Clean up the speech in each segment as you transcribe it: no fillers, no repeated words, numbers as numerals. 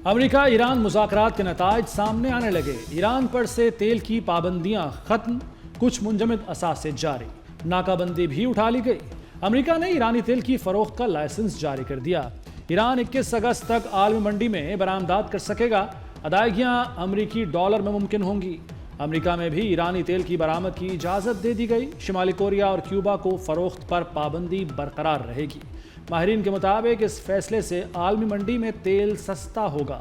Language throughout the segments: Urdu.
امریکہ ایران مذاکرات کے نتائج سامنے آنے لگے۔ ایران پر سے تیل کی پابندیاں ختم، کچھ منجمد اثاثے جاری، ناکہ بندی بھی اٹھا لی گئی۔ امریکہ نے ایرانی تیل کی فروخت کا لائسنس جاری کر دیا۔ ایران 21 اگست تک عالمی منڈی میں برآمدات کر سکے گا۔ ادائیگیاں امریکی ڈالر میں ممکن ہوں گی۔ امریکہ میں بھی ایرانی تیل کی برآمد کی اجازت دے دی گئی۔ شمالی کوریا اور کیوبا کو فروخت پر پابندی برقرار رہے گی۔ ماہرین کے مطابق اس فیصلے سے عالمی منڈی میں تیل سستا ہوگا۔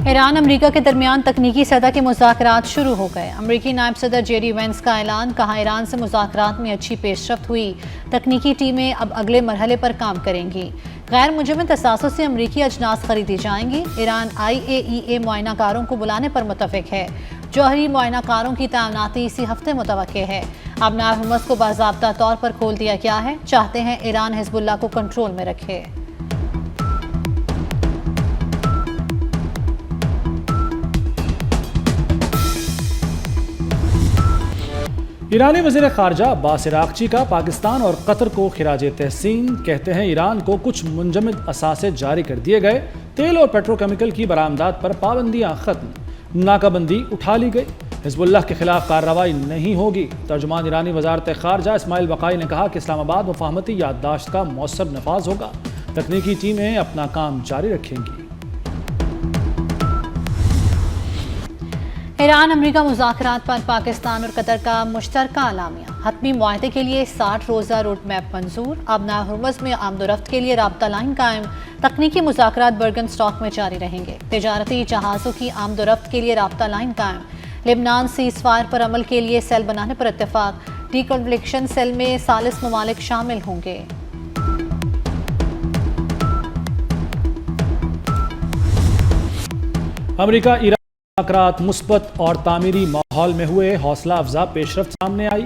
ایران امریکہ کے درمیان تکنیکی سطح کے مذاکرات شروع ہو گئے۔ امریکی نائب صدر جے ڈی وینس کا اعلان، کہا ایران سے مذاکرات میں اچھی پیش رفت ہوئی، تکنیکی ٹیمیں اب اگلے مرحلے پر کام کریں گی۔ غیر منجمد اثاثوں سے امریکی اجناس خریدی جائیں گی۔ ایران IAEA معائنہ کاروں کو بلانے پر متفق ہے۔ جوہری معائنہ کاروں کی تعیناتی اسی ہفتے متوقع ہے۔ اب نائب حرمز کو باضابطہ طور پر کھول دیا گیا ہے۔ چاہتے ہیں ایران حزب اللہ کو کنٹرول میں رکھے۔ ایرانی وزیر خارجہ عباس عراقچی کا پاکستان اور قطر کو خراج تحسین، کہتے ہیں ایران کو کچھ منجمد اثاثے جاری کر دیے گئے، تیل اور پیٹروکیمیکل کی برآمدات پر پابندیاں ختم، ناکہ بندی اٹھا لی گئی، حزب اللہ کے خلاف کارروائی نہیں ہوگی۔ ترجمان ایرانی وزارت خارجہ اسماعیل بقائی نے کہا کہ اسلام آباد مفاہمتی یادداشت کا مؤثر نفاذ ہوگا، تکنیکی ٹیمیں اپنا کام جاری رکھیں گی۔ ایران امریکہ مذاکرات پر پاکستان اور قطر کا مشترکہ اعلامیہ، حتمی معاہدے کے لیے 60 روزہ روڈ میپ منظور۔ اب نائب حرمز میں آمد و رفت کے لیے رابطہ لائن قائم، تکنیکی مذاکرات برگن اسٹاک میں جاری رہیں گے۔ تجارتی جہازوں کی آمد و رفت کے لیے رابطہ لائن قائم۔ لبنان سیز فائر پر عمل کے لیے سیل بنانے پر اتفاق، ڈی کنفلکشن سیل میں 40 ممالک شامل ہوں گے۔ امریکہ ایران مذاکرات مثبت اور تعمیری ماحول میں ہوئے، حوصلہ افزا پیش رفت سامنے آئی۔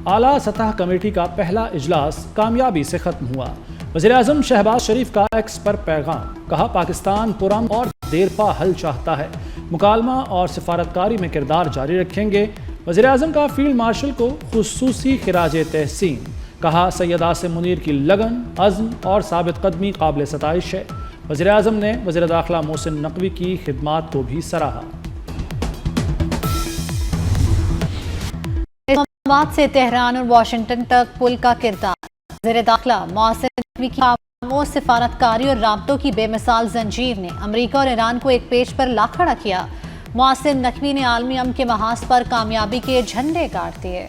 اعلیٰ سطح کمیٹی کا پہلا اجلاس کامیابی سے ختم ہوا۔ وزیر اعظم شہباز شریف کا ایکس پر پیغام، کہا پاکستان پرامن اور دیرپا حل چاہتا ہے، مکالمہ اور سفارتکاری میں کردار جاری رکھیں گے۔ وزیر اعظم کا فیلڈ مارشل کو خصوصی خراج تحسین، کہا سید عاصم منیر کی لگن، عزم اور ثابت قدمی قابل ستائش ہے۔ وزیر اعظم نے وزیر داخلہ محسن نقوی کی خدمات کو بھی سراہا۔ اسلام آباد سے تہران اور واشنگٹن تک پل کا کردار، وزیر داخلہ محسن نقوی کی خاموش سفارتکاری اور رابطوں کی بے مثال زنجیر نے امریکہ اور ایران کو ایک پیج پر لا کھڑا کیا۔ محسن نقوی نے عالمی امن کے محاذ پر کامیابی کے جھنڈے گاڑ دیے۔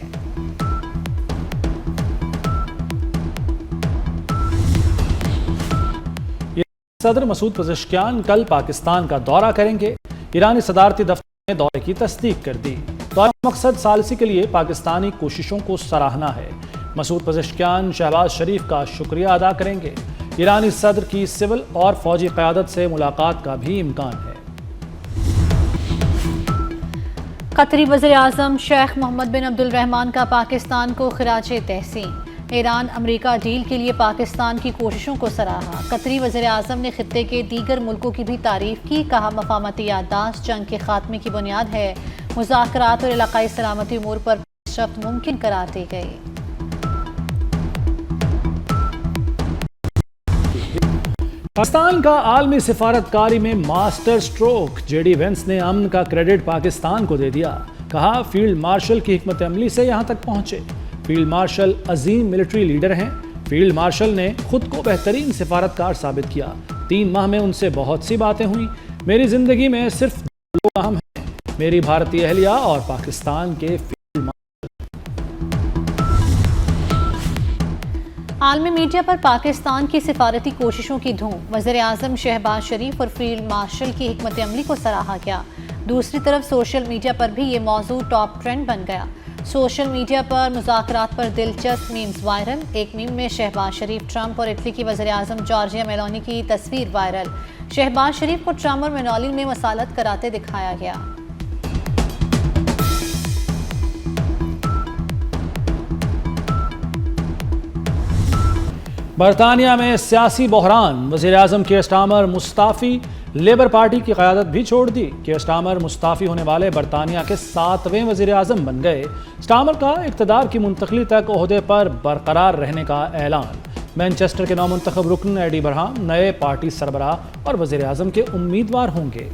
صدر مسعود پزشکیان کل پاکستان کا دورہ کریں گے۔ ایرانی صدارتی دفتر نے دورے کی تصدیق کر دی۔ دورے کا مقصد ثالثی کے لیے پاکستانی کوششوں کو سراہنا ہے۔ مسعود پزشکیان شہباز شریف کا شکریہ ادا کریں گے۔ ایرانی صدر کی سول اور فوجی قیادت سے ملاقات کا بھی امکان ہے۔ قطری وزیر اعظم شیخ محمد بن عبد الرحمن کا پاکستان کو خراج تحسین، ایران امریکہ ڈیل کے لیے پاکستان کی کوششوں کو سراہا۔ قطری وزیر اعظم نے خطے کے دیگر ملکوں کی بھی تعریف کی، کہا مفاہمتی یادداشت جنگ کے خاتمے کی بنیاد ہے، مذاکرات اور علاقائی سلامتی امور پر پیش رفت ممکن قرار دی گئی۔ پاکستان کا عالمی سفارتکاری میں masterstroke, J D Vance نے امن کا کریڈٹ پاکستان کو دے دیا، کہا فیلڈ مارشل کی حکمت عملی سے یہاں تک پہنچے۔ فیلڈ مارشل عظیم ملٹری لیڈر ہیں۔ فیلڈ مارشل نے خود کو بہترین سفارتکار ثابت کیا۔ 3 ماہ میں ان سے بہت سی باتیں ہوئیں۔ میری زندگی میں صرف 2 لوگ اہم ہیں، میری بھارتی اہلیہ اور پاکستان کے فیلڈ مارشل۔ عالمی میڈیا پر پاکستان کی سفارتی کوششوں کی دھوم، وزیر اعظم شہباز شریف اور فیلڈ مارشل کی حکمت عملی کو سراہا گیا۔ دوسری طرف سوشل میڈیا پر بھی یہ موضوع ٹاپ ٹرینڈ بن گیا۔ سوشل میڈیا پر مذاکرات پر دلچسپ میمز وائرل۔ ایک میم میں شہباز شریف، ٹرمپ اور اٹلی کی وزیر اعظم جارجیا میلونی کی تصویر وائرل۔ شہباز شریف کو ٹرمپ اور میلونی میں مصالحت کراتے دکھایا گیا۔ برطانیہ میں سیاسی بحران، وزیر اعظم کیئر سٹارمر مستعفی، لیبر پارٹی کی قیادت بھی چھوڑ دی۔ کیئر سٹارمر مستعفی ہونے والے برطانیہ کے 7ویں وزیر اعظم بن گئے۔ سٹارمر کا اقتدار کی منتقلی تک عہدے پر برقرار رہنے کا اعلان۔ مینچسٹر کے نومنتخب رکن ایڈی برہام نئے پارٹی سربراہ اور وزیر اعظم کے امیدوار ہوں گے۔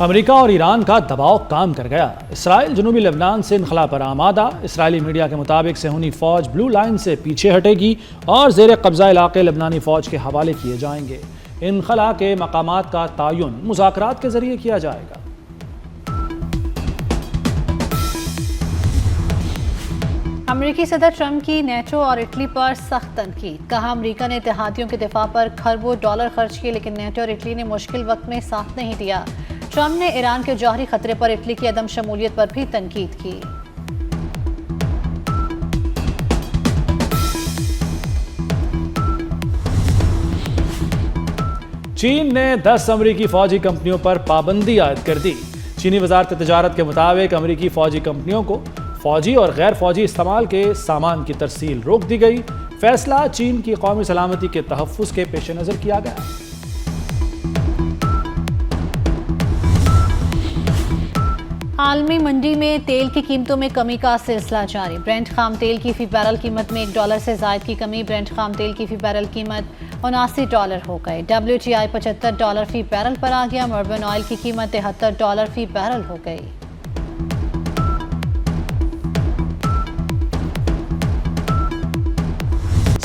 امریکہ اور ایران کا دباؤ کام کر گیا۔ اسرائیل جنوبی لبنان سے انخلا پر آمادہ۔ اسرائیلی میڈیا کے مطابق صہیونی فوج بلو لائن سے پیچھے ہٹے گی اور زیر قبضہ علاقے لبنانی فوج کے حوالے کیے جائیں گے۔ انخلا کے مقامات کا تعین مذاکرات کے ذریعے کیا جائے گا۔ امریکی صدر ٹرمپ کی نیٹو اور اٹلی پر سخت تنقید۔ کہا امریکہ نے اتحادیوں کے دفاع پر کھربوں ڈالر خرچ کیے لیکن نیٹو اور اٹلی نے مشکل وقت میں ساتھ نہیں دیا۔ ٹرمپ نے ایران کے جوہری خطرے پر اٹلی کی عدم شمولیت پر بھی تنقید کی۔ چین نے 10 امریکی فوجی کمپنیوں پر پابندی عائد کر دی۔ چینی وزارت تجارت کے مطابق امریکی فوجی کمپنیوں کو فوجی اور غیر فوجی استعمال کے سامان کی ترسیل روک دی گئی۔ فیصلہ چین کی قومی سلامتی کے تحفظ کے پیش نظر کیا گیا۔ عالمی منڈی میں تیل کی قیمتوں میں کمی کا سلسلہ جاری۔ برنٹ خام تیل کی فی بیرل قیمت میں $1 سے زائد کی کمی۔ برنٹ خام تیل کی فی بیرل قیمت $79 ہو گئی۔ WTI $75 فی بیرل پر آ گیا۔ مربن آئل کی قیمت $73 فی بیرل ہو گئی۔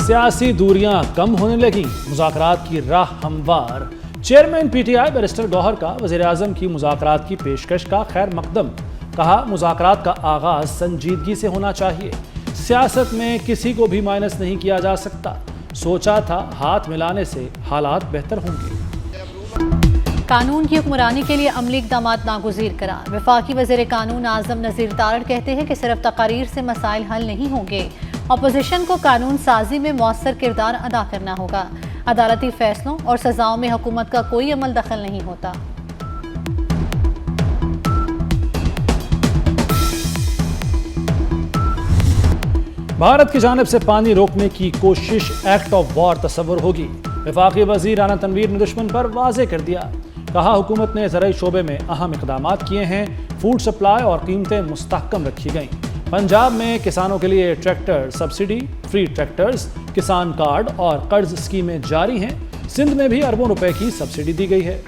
سیاسی دوریاں کم ہونے لگیں، مذاکرات کی راہ ہموار۔ Chairman P T I barrister Gohar کا وزیر اعظم کی مذاکرات کی پیشکش کا خیر مقدم۔ کہا مذاکرات کا آغاز سنجیدگی سے ہونا چاہیے۔ سیاست میں کسی کو بھی مائنس نہیں کیا جا سکتا۔ سوچا تھا ہاتھ ملانے سے حالات بہتر ہوں گے۔ قانون کی حکمرانی کے لیے عملی اقدامات ناگزیر قرار۔ وفاقی وزیر قانون اعظم نذیر تارڑ کہتے ہیں کہ صرف تقاریر سے مسائل حل نہیں ہوں گے، اپوزیشن کو قانون سازی میں مؤثر کردار ادا کرنا ہوگا۔ عدالتی فیصلوں اور سزاؤں میں حکومت کا کوئی عمل دخل نہیں ہوتا۔ بھارت کی جانب سے پانی روکنے کی کوشش ایکٹ آف وار تصور ہوگی۔ وفاقی وزیر رانا تنویر نے دشمن پر واضح کر دیا۔ کہا حکومت نے زرعی شعبے میں اہم اقدامات کیے ہیں۔ فوڈ سپلائی اور قیمتیں مستحکم رکھی گئیں۔ پنجاب میں کسانوں کے لیے ٹریکٹر سبسڈی، فری ٹریکٹرز، کسان کارڈ اور قرض اسکیمیں جاری ہیں۔ سندھ میں بھی اربوں روپے کی سبسڈی دی گئی ہے۔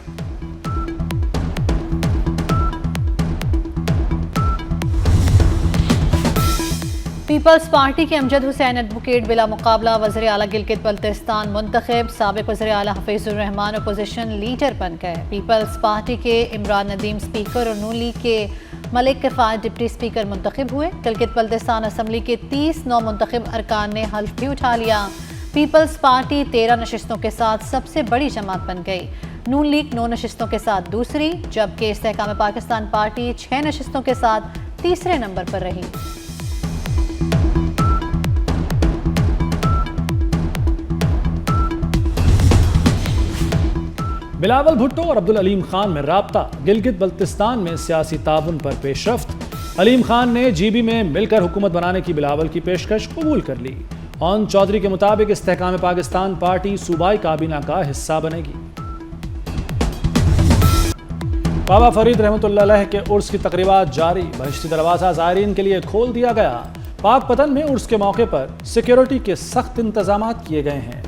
پیپلز پارٹی کے امجد حسین ایڈوکیٹ بلا مقابلہ وزیر اعلیٰ گلگت بلتستان منتخب۔ سابق وزیر اعلیٰ حفیظ الرحمان اپوزیشن لیڈر بن گئے۔ پیپلز پارٹی کے عمران ندیم سپیکر اور نون لیگ کے ملک کفایت ڈپٹی سپیکر منتخب ہوئے۔ گلگت بلتستان اسمبلی کے 30 نو منتخب ارکان نے حلف بھی اٹھا لیا۔ پیپلز پارٹی 13 نشستوں کے ساتھ سب سے بڑی جماعت بن گئی۔ نون لیگ 9 نشستوں کے ساتھ دوسری، جبکہ استحکام پاکستان پارٹی 6 نشستوں کے ساتھ تیسرے نمبر پر رہی۔ بلاول بھٹو اور عبدالعلیم خان میں رابطہ۔ گلگت بلتستان میں سیاسی تعاون پر پیش رفت۔ علیم خان نے جی بی میں مل کر حکومت بنانے کی بلاول کی پیشکش قبول کر لی۔ اون چودھری کے مطابق استحکام پاکستان پارٹی صوبائی کابینہ کا حصہ بنے گی۔ بابا فرید رحمۃ اللہ علیہ کے عرس کی تقریبات جاری۔ بہشتی دروازہ زائرین کے لیے کھول دیا گیا۔ پاک پتن میں عرس کے موقع پر سیکیورٹی کے سخت انتظامات کیے گئے ہیں۔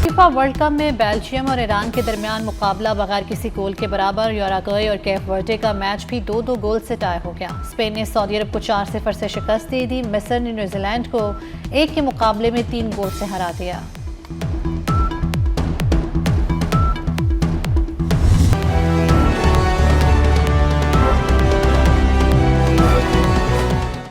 فیفا ورلڈ کپ میں بیلجیم اور ایران کے درمیان مقابلہ بغیر کسی گول کے برابر۔ یوراگوئے اور کیپ ورڈے کا میچ بھی 2-2 گول سے ٹائی ہو گیا۔ اسپین نے سعودی عرب کو 4-0 سے شکست دے دی۔ مصر نے نیوزی لینڈ کو 1 کے مقابلے میں 3 گول سے ہرا دیا۔